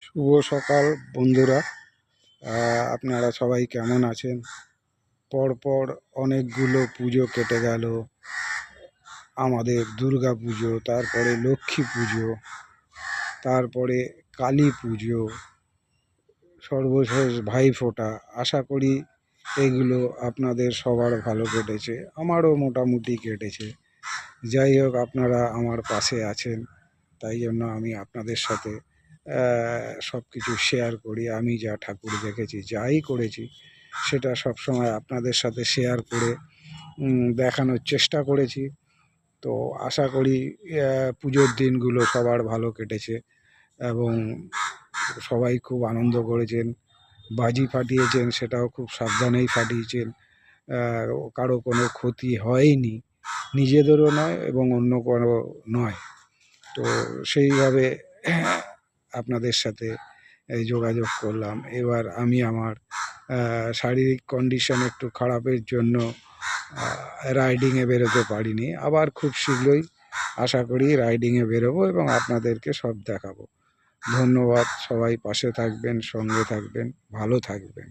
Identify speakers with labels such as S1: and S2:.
S1: শুভ সকাল বন্ধুরা। আপনারা সবাই কেমন আছেন? পরপর অনেকগুলো পুজো কেটে গেল। আমাদের দুর্গা পুজো, তারপরে লক্ষ্মী পুজো, তারপরে কালী পুজো, সর্বশেষ ভাইফোঁটা। আশা করি এগুলো আপনাদের সবার ভালো কেটেছে, আমারও মোটামুটি কেটেছে। যাই হোক, আপনারা আমার পাশে আছেন, তাই জন্য আমি আপনাদের সাথে সব কিছু শেয়ার করি। আমি যা ঠাকুর দেখেছি, যাই করেছি, সেটা সবসময় আপনাদের সাথে শেয়ার করে দেখানোর চেষ্টা করেছি। তো আশা করি পুজোর দিনগুলো সবার ভালো কেটেছে এবং সবাই খুব আনন্দ করেছেন। বাজি ফাটিয়েছেন, সেটাও খুব সাবধানেই ফাটিয়েছেন। কারো কোনো ক্ষতি হয়নি, নিজেদেরও নয় এবং অন্য কারো নয়। তো সেইভাবে আপনাদের সাথে এই যোগাযোগ করলাম। এবার আমি আমার শারীরিক কন্ডিশন একটু খারাপের জন্য রাইডিংয়ে বেরোতে পারিনি। আবার খুব শীঘ্রই আশা করি রাইডিংয়ে বেরোবো এবং আপনাদেরকে সব দেখাবো। ধন্যবাদ। সবাই পাশে থাকবেন, সঙ্গে থাকবেন, ভালো থাকবেন।